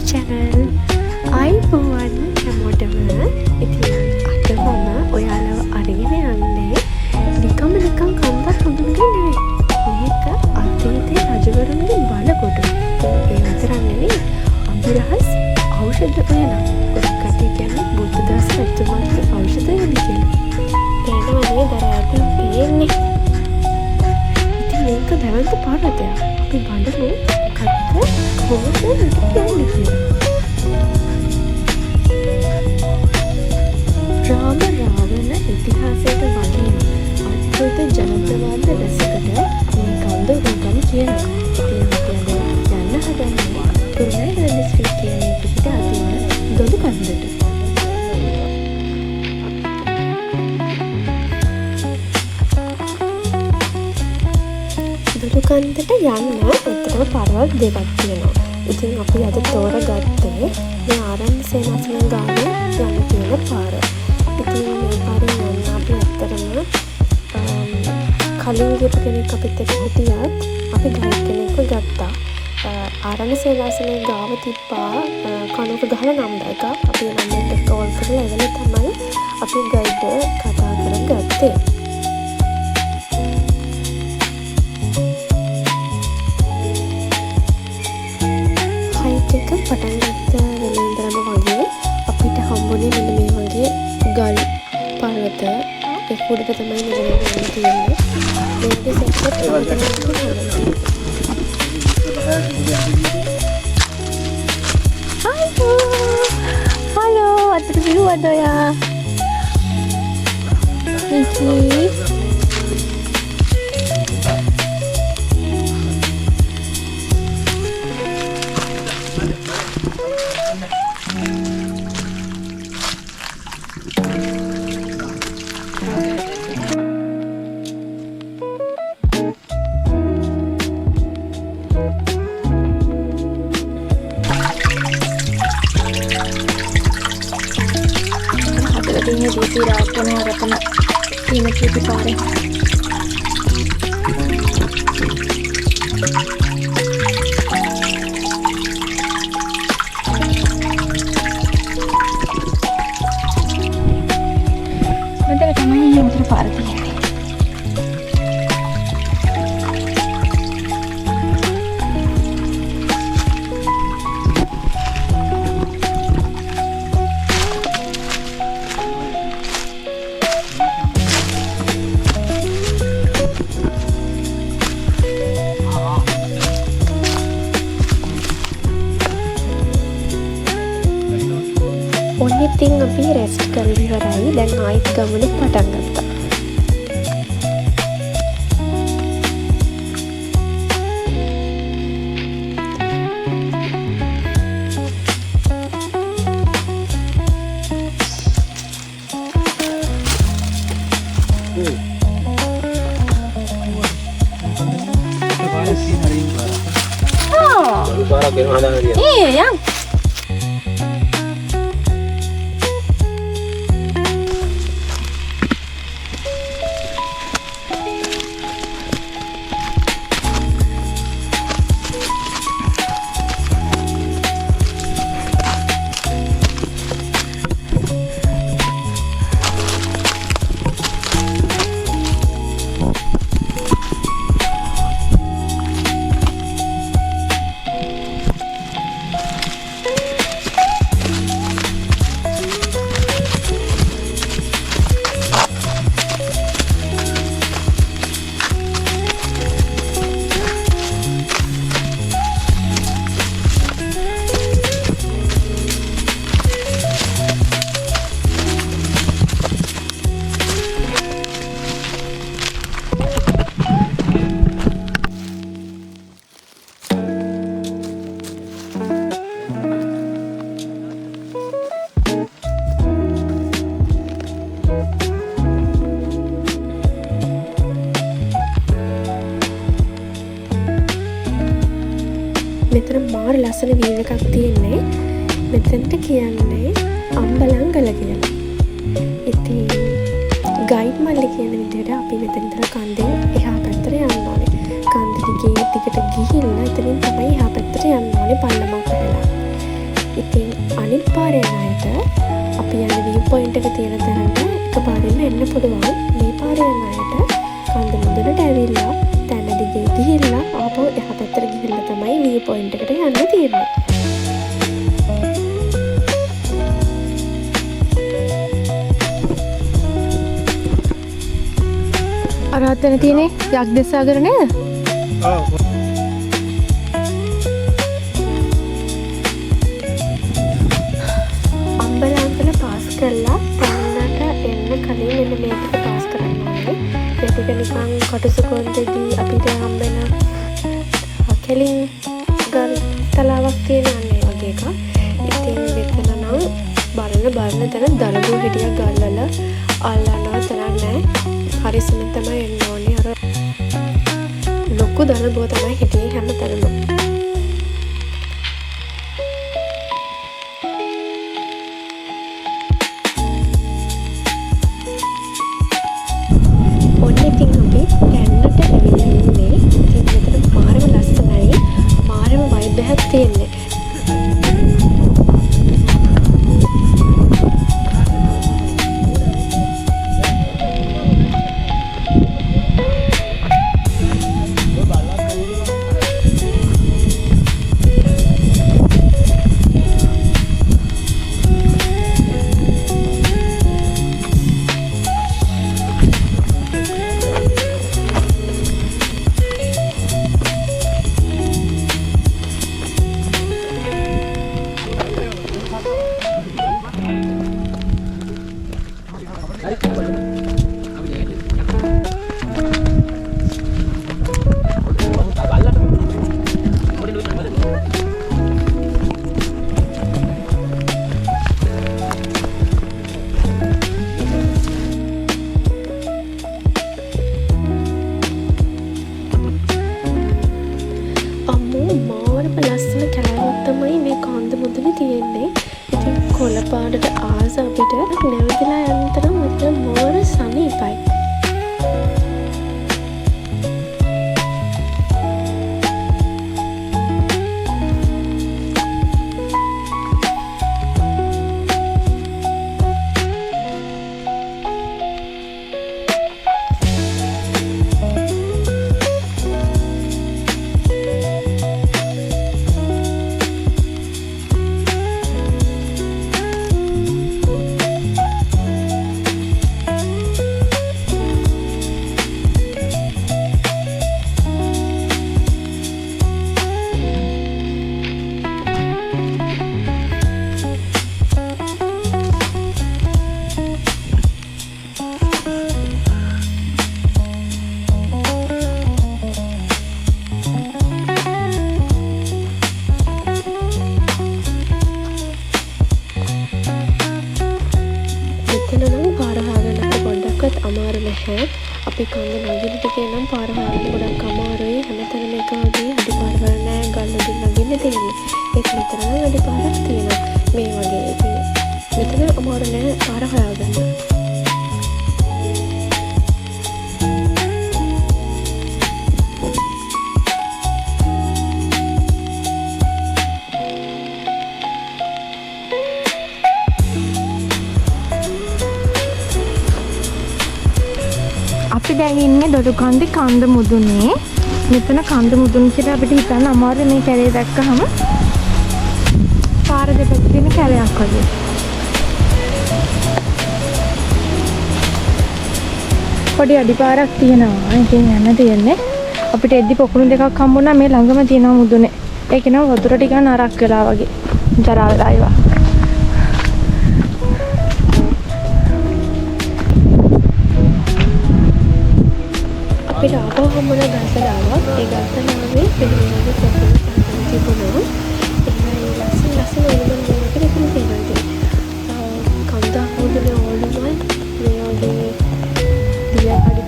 channel. අයිබෝවන් හැමෝටම. ඉතින් අද මම ඔයාලව අරගෙන යන්නේ නිකන් කන්දක් හඳුනගෙන නෙවෙයි. මේක අතීතයේ රජවරුන්ගේ බලකොටු. ඒ විතරක් නෙවෙයි අඹරහස් ඖෂධ උයන. ගොඩක් කට්ටිය කියන්නේ බුද්ධ දාස රජතුමාගේ ඖෂධ උයන කියලා. ඒකමනේ දරාතින් පේන්නේ. ඉතින් මේක දැවන්ත පාරතයක්. අපි බලමු කොහොමද මේක කියන්නේ කියලා. රාම රාවණ ඉතිහාසයට වගේ අද්භූත ජනප්‍රවාද රසකට මේ කන්ද උගම් කියනවා. ඉතින් අපි අද යන්න හදන්නේ කුරුණෑගල දිස්ත්‍රික්කයේ පිහිට අතින් දොඩු කන්දට. දොඩු කන්දට යන්න උත්තරව පාරවල් දෙකක් තියෙනවා. ඉතින් අපි අද තෝරගත්තේ මේ ආරණ්‍ය සේනාසන ගාව යන්න තියෙන පාර. ඉතින් මේ පාරෙන් යන්න අපි ඇත්තටම කලින් ගියපු කෙනෙක් අපිත් එක්ක හිටියත් අපි ගයිඩ් කෙනෙක්ව ගත්තා. ආරණ්‍ය සේනාසනේ ගාව තිබ්බා කණුක ගහලා නම් එකක්. අපි නම්බර් එක කෝල් කරලා එවල තමයි අපි ගයිඩ් කතා කරගත්තේ. හයිට් එක පටන් ගත්ත වෙලෙන්දරම වගේ අපිට හම්බුනේ මෙන්න මේ වගේ ගල් පර්වත ඒක උඩට තමයි නෙවෙයි තියෙන්නේ. මේකේ සෙක්ටර් හලෝ අතට බිරුවද ඔයා? ඉතින් ini di rakan harapan ini kita pare nanti kita main yang terpare dia. ඉතින් අපි රෙස්ට් කරලා ඉවරයි. දැන් ආයෙත් ගමන පටන් ගත්තා. yang මෙතන මාර ලස්සන වීව් එකක් තියෙන්නේ. මෙතනට කියන්නේ අම්බලංගල කියලා. ඉතින් ගයිඩ් මල්ලි කියන විදිහට අපි මෙතන ඉඳලා කන්දෙන් එහා පැත්තට යන්න ඕනේ. කන්ද දිගේ ටිකට ගිහිල්ලා එතනින් තමයි එහා පැත්තට යන්න ඕනේ පල්ලමක් කරලා. පාරේ යන අයට අපි යන view point එක තියෙන තැනට එකපාරින්ම එන්න පුළුවන්. මේ පාරේ යන අයට කන්ද මුදුනට ඇවිල්ලා තැන දිගේ ගිහිල්ලා ආපහු එහා පැත්තට ගිහිල්ලා තමයි view point එකට යන්න තියෙන්නේ. අර අතන තියෙන්නේ යක්දෙස්සාගර නේද? ඔව්. අම්බලන්තල පාස් කරලා තැන්නට එන්න කලින් මෙන්න මේකට පාස් කරන්න ඕනේ. ඒ ටික නිකන් කටුසුකොන්දේදී අපිට හම්බෙන කෙලින් ගල් තලාවක් තියෙනන්නේ වගේ එකක්. ඉතින් මෙතන නම් බලන තැන දලබු හිටිය ගල්වල අල්ලනවා තරක් නැහැ. හරිසම තමයි එන්න ඕනේ. අර ලොකු දලබුව තමයි හිටියේ හැම තැනම. තියෙන්නේ. කොළ පාටට ආස අපිට නැවතිලා යන්න තරම් මෙතන මෝර සමීපයි. අමාරු නැහැ. අපි කන්ද නගින ටිකේ නම් පාර හොයන්න ගොඩක් අමාරුයි. හැමතැනම එක වගේ අඩිපාරවල නෑ ගල් වලින් නගින්න තියෙන්නේ. ඒත් මෙතන නම් අඩිපාරක් තියෙනවා. මේ වගේ ඉතින් මෙතන අමාරු නෑ පාර හොයාගන්න. අපි දැන් ඉන්නේ දොඩුකන්දේ කන්ද මුදුනේ. මෙතන කන්ද මුදුන කියලා අපිට හිතන්න අමාරුයි මේ කැලේ දැක්කහම. පාර දෙපැත්තේ තියෙන කැලයක් වගේ. පොඩි අඩිපාරක් තියෙනවා. ඒකෙන් යන්න තියෙන්නේ. අපිට එද්දි පොකුණු දෙකක් හම්බුණා මේ ළඟම තියෙනවා මුදුනේ. ඒක නම වතුර ටික නරක් වෙලා වගේ. ජරා වෙලා ඒවා. අපිට ආපහු හම්බුණ ගල්තලාවක්. ඒ ගල්තලාවේ පිළිවෙලට පොකුණු සම්පූර්ණ තිබුණා. ඒකයි ලස්සන ඔළුවන් වලට දෙකම තියෙනවා. කන්ද මුදුනේ ඔළුවන් මේ වගේ දිය කඩ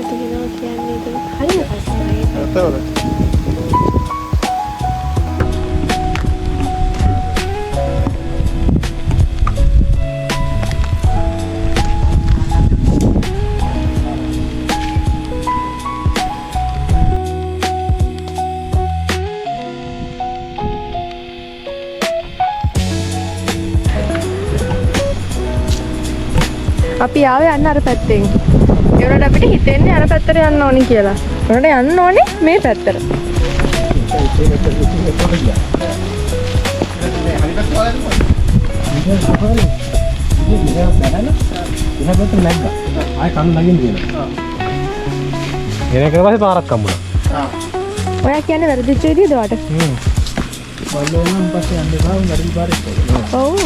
තියෙනවා කියන්නේ ඒක හරිය ලස්සනයි. අපි ආවේ යන්න අර පැත්තෙන්. ඒ වුණාට අපිට හිතෙන්නේ අර පැත්තට යන්න ඕනි කියලා. උනට යන්න ඕනේ මේ පැත්තට. ආය කන්න නගින්න දෙනවා. එන කරපස්සේ පාරක් හම්බුණා. ඔයා කියන්නේ වැරදිච්ච විදිහද වාට? බලන්න පස්සේ යන්න බෑ වැරදි පාරක්. ඔව්.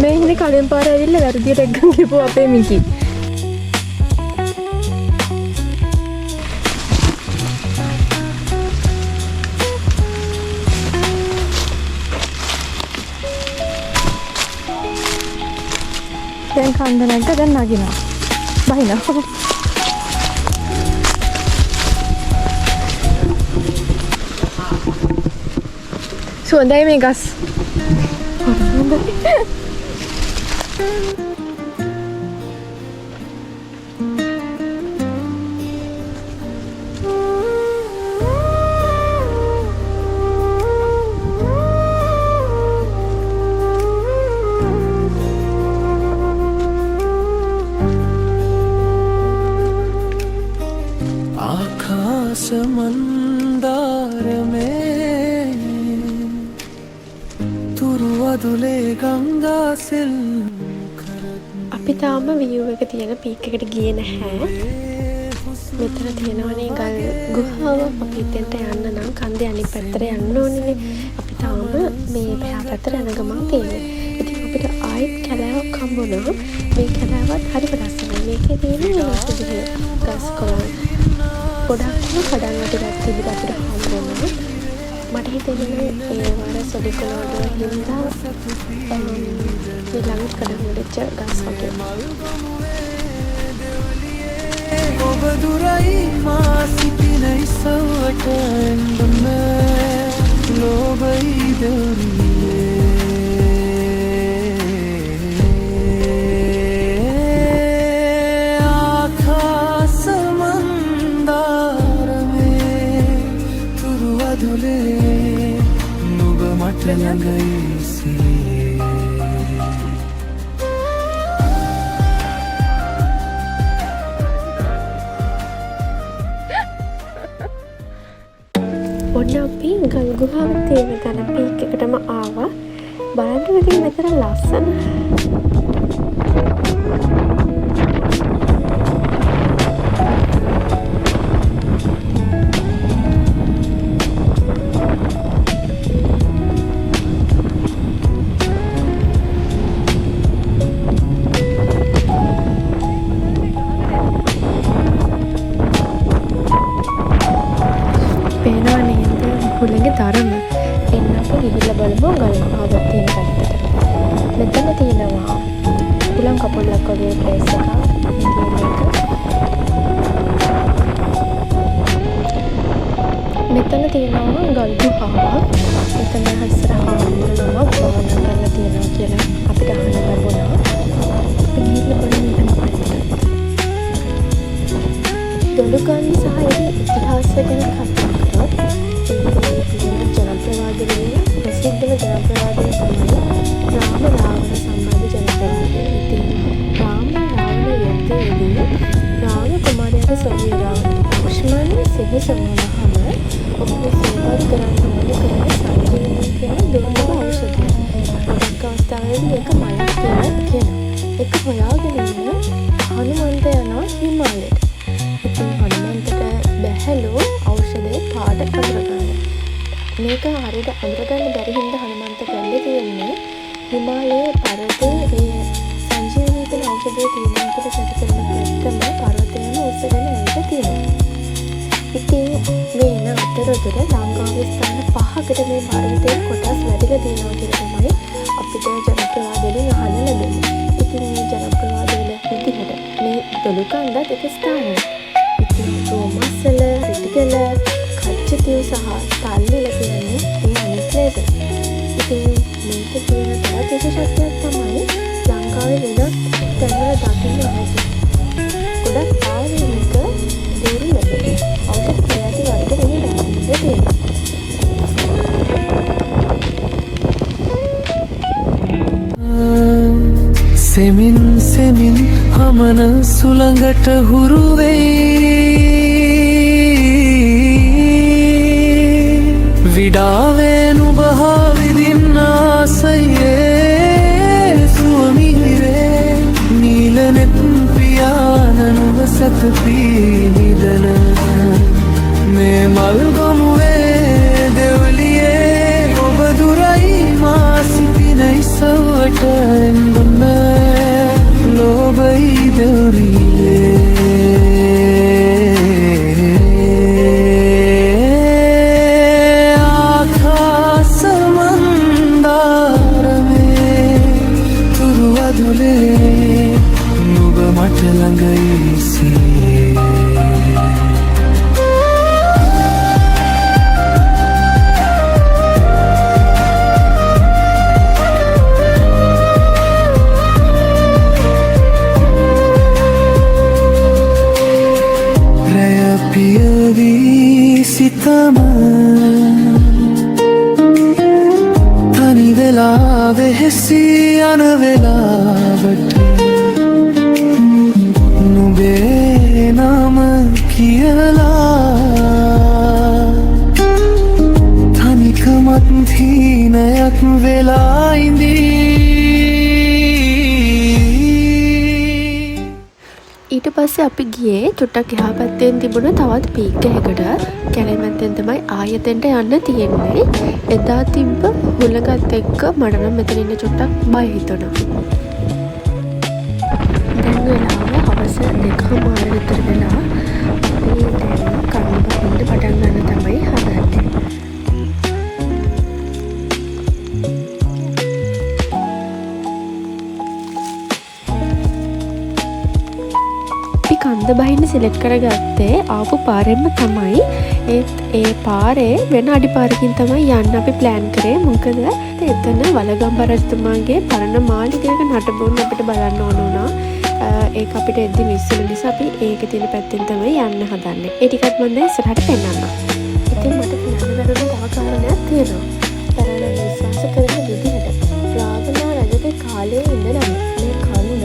මේ ඉන්නේ කලින් පාර ඇවිල්ලා වැරදියට එක්කන් ගිහපුව අපේ මිකි. දැන් කන්ද නැග්ග දැන් නගිනවා. බහිනවා. සුවඳයි මේ ගස්. समंदर में तुरुवदुले गंगा सिल අපි තාම view එක තියෙන peak එකට ගියේ නැහැ. මෙතන තියෙනවනේ ගල් ගුහාවක්. අපි එතෙන්ට යන්න නම් කන්දේ අනිත් පැත්තට යන්න ඕනේ. අපි තාම මේ පැහැ පැත්තට යන ගමන් තියෙන්නේ. ඉතින් අපිට ආයෙත් කැලෑවක් හම්බුණා. මේ කැලෑවත් හරිම ලස්සනයි. මේකේ තියෙන ගස් කොළන් ගොඩක්ම කඩන් වටියක් තිබිලා අපිට හම්බුණා. මට හිතෙන්නේ ඒ වර සොඩි කොළවල හින්දා මේ ළඟ කඩන් වලට ගස් වගේ. ඔබ දුරයි මා සිටින ඉසවට එන්නම ලෝභයි දරියේ ආකාශ මන්දාර මේ තුරුවදුලේ නුඹ මට ළඟයි සියේ. ඔන්න අපි ගල් ගුහාවක් තියෙන තැන පීක් එකටම ආවා. බලන්න ඉතින් මෙතන ලස්සන. හුළඟේ තරම එන්න අපි ගිහිල්ලා බලමු ගල් ගුහාවක් තියෙන පැත්තට. මෙතන තියෙනවා හුළං කපුල්ලක් වගේ ප්ලේස් එකක්. මෙතන තියෙනවා ගල් ගුහාවක්. මෙතන ඉස්සරහා වුණා භවන කරලා තියෙනවා කියලා අපිට අහන්න ලැබුණා. අපි ගිහිල්ලා බලමු මෙතන පැත්තට. දොළුගල් සහ ඒ ඉතිහාසය ගැන කතා කරලා ජනප්‍රවාදයේ ප්‍රසිද්ධම ජනප්‍රවාදය තමයි රාම රාවණ සම්බන්ධ ජනප්‍රවාදය. ඉතින් රාම රාවණ යුද්ධයේදී රාම කුමාරයාගේ සොයුරා ලක්ෂ්මණ සිහිසමුනහම ඔහුගේ සේවය කරන්න ඕන කරන සංජීවනී කියන දුර්ලභ ඖෂධය. අනෙක් අවස්ථාවේදී ඒක මලක් කියලා කියනවා. ඒක හොයාගෙන ඉන්න හනුමන්ත යනවා හිමාලයට. ඉතින් හනුමන්තට බැහැලු ඖෂධයේ පාට අඳුරගන්න. මේක හරියට අඳුරගන්න බැරි හින්දා හනුමන්ත ගන්නේ තියෙන්නේ හිමාලයේ පර්වතයේ ඒ සංජීවනී කියන ඖෂධය තියෙනවා කියලා සැක කරන පැත්තම පර්වතයම උස්සගෙන ඇවිත් තියෙනවා. ඉතින් මේ අතරතුර ලංකාවේ ස්ථාන 5කට මේ පර්වතයේ කොටස් වැඩිලා තියෙනවා කියලා තමයි අපිට ජනප්‍රවාදවලින් අහන්න ලැබෙන්නේ. ඉතින් මේ ජනප්‍රවාදවල විදිහට මේ දොළුකන්දත් එක ස්ථානයක්. ඉතින් රෝමස්සල, රිටිගල, කච්චතිව් සහ තල්ලිල කියන්නේ මේ අනිත් නේද. ඉතින් මේක කියන තවත් විශේෂත්වයක් තමයි ලංකාවේ වෙනත් තැන්වල දකින්න නැහැ. ගොඩක් ආවේනික දේරු ලැබෙනවා. ඖෂධ ප්‍රජාති වර්ග වෙන රාජ්‍යයේ තියෙනවා. सेमिन सेमिन ගමන සුළඟට හුරු වෙයි විඩාවේ නුබහා විදින්න ආසයේ සුවමිහිරේ නීලනෙත් පියාන නුබ සැතපී නිදන මේ මල් ගොනුවේ දෙවලියේ ඔබ දුරයි මා සිටින ඉසවට එන්දුන්න ලෝබයි දෙවරියේ ආකාස මන්දාරමේ තුරු අදුලේ නුබ මට ළඟයි සියේ සිතම තනි වෙලා වෙහෙසී යන වෙලාවට නුඹේ නම කියලා තනිකමත් හීනයක් වෙලා ඉඳී ඊට පස්සේ අපි ගියේ චුට්ටක් එහා පැත්තෙන් තිබුණ තවත් පීක් එකකට. කැලේමැත්තෙන් තමයි ආයෙතෙන්ට යන්න තියෙන්නේ. එදා තිබ්බ හුලඟත් එක්ක මට නම් මෙතන ඉන්න චුට්ටක් බය හිතුණා. දැන් වෙලාව හවස 2:00 විතර වෙලා අපි දැන් කන්න බහින්න පටන් ගන්න තමයි හදන්නේ. කන්ද බහින්න සිලෙක්ට් කරගත්තේ ආපු පාරෙන්ම තමයි. ඒත් ඒ පාරේ වෙන අඩි පාරකින් තමයි යන්න අපි ප්ලෑන් කරේ. මොකද එතන වලගම්බ රජතුමාගේ පරණ මාලිගයක නටබුන් අපිට බලන්න ඕන වුණා. ඒක අපිට එද්දි මිස් වෙන නිසා අපි ඒකේ තියෙන පැත්තෙන් තමයි යන්න හදන්නේ. ඒ ටිකත් මම දැන් ඉස්සරහට පෙන්නන්නම්. ඉතින් මට කියන්න බැරුණු තව කාරණයක් තියෙනවා. පරණ විශ්වාස කරන විදිහට රාවණා රජගේ කාලේ ඉඳලා මේ කන්ද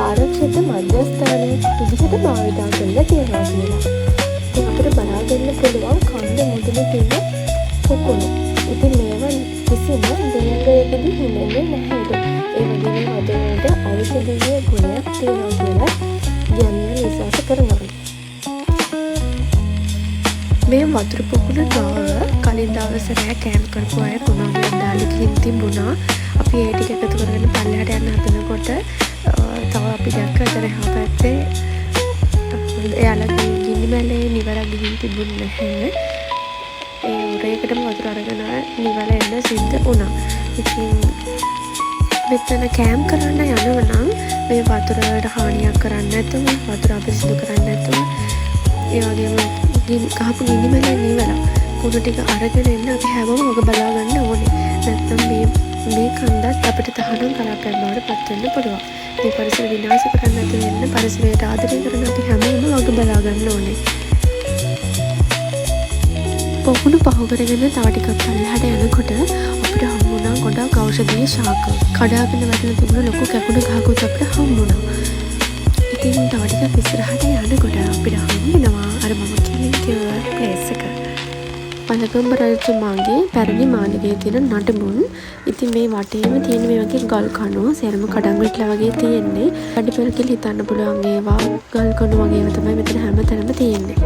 ආරක්ෂිත මධ්‍යස්ථානයේ විදිහට භාවිතා කරලා තියෙනවා කියලා. ඉතින් අපිට බලාගන්න පුළුවන් කන්ද මුදුනේ තියෙන පොකුණු. ඉතින් මේවා කිසිම දෙයකදී හිමෙන්නේ නැහැ. ඒ වගේම වදනට ඖෂධීය ගුණයක් තියෙනවා කියලා යන්නේ විශ්වාස කරනවා. මේ වතුර පොකුණ ගාව කලින් දවසේ රෑ කැම්ප් කරපු අය පුනෝගියක් දාලා ගිහින් තිබුණා. අපි ඒ ටික එකතු කරගෙන පල්ලෙහාට යන්න හදනකොට තව අපි දැක්ක අතර එහා පැත්තේ එයාලගේ ගිනි මැලේ නිවර ගිහින් තිබුණේ නැහැ. ඒ උරේකටම වතුර අරගෙන නිවර එන්න සිද්ධ වුණා. ඉතින් මෙතන කැම්ප් කරන්න යනවා නම් මේ වතුරට හානියක් කරන්නේ නැතුව වතුර අපිරිසිදු කරන්නේ නැතුව ඒ වගේම ගහපු ගිනි මැලේ නිවර කුණු ටික අරගෙන එන්න අපි හැමෝම ඔක බලා ගන්න ඕනේ. නැත්නම් මේ කන්දත් අපිට තහනම් කලාපයක් බවට පත් වෙන්න පුළුවන්. මේ පරිසර විනාශ කරන්න නැතුව වෙන්න පරිසරයට ආදරය කරන අපි හැමෝම වග බලා ගන්න ඕනේ. පොකුණු පහු කරගෙන තව ටිකක් පල්ලෙහාට යනකොට අපිට හමු වුණා ගොඩක් ඖෂධීය ශාක. කඩාගෙන වැටෙන තිබුණ ලොකු කැකුණු ගහකුත් අපිට හමු වුණා. ඉතින් තව ටිකක් ඉස්සරහට යනකොට අපිට හමු වෙනවා අර මම කලින් කිව්ව ප්ලේස් එක. වලගම්බ රජතුමාගේ පැරණි මාලිගයේ තියෙන නටබුන්. ඉතින් මේ වටේම තියෙන මේ වගේ ගල් කණු සෑම කඩන් විట్లా වගේ තියෙන්නේ. අඩි පෙරකෙල් හිතන්න පුළුවන් ඒවා ගල් කණු වගේ ඒවා තමයි මෙතන හැමතැනම තියෙන්නේ.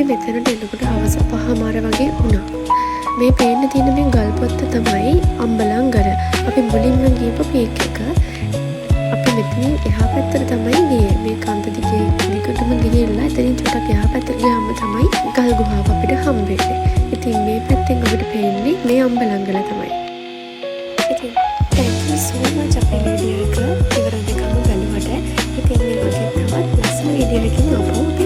මෙතනට එනකොට හවස 5:00 වගේ වුණා. මේ පේන්න තියෙන මේ ගල් පොත්ත තමයි අම්බලන්ගර. අපි මුලින්ම ගියපු පීක් එක. අපි මෙතන එහා පැත්තට තමයි ගියේ. මේ කන්ද දිගේ දිගටම ගිහිල්ලා එතනින් චුට්ටක් එහා පැත්තට ගියාම තමයි ගල් ගුහාව අපිට හම්බෙන්නේ. ඉතින් මේ පැත්තෙන් අපිට පේන්නේ මේ අම්බලන්ගල තමයි. ඉතින් thank you so much අපේ වීඩියෝ එක ඉවර වෙනකම් බලුවට. ඉතින් මේ වගේ තවත් ලස්සන වීඩියෝ එකකින් අපව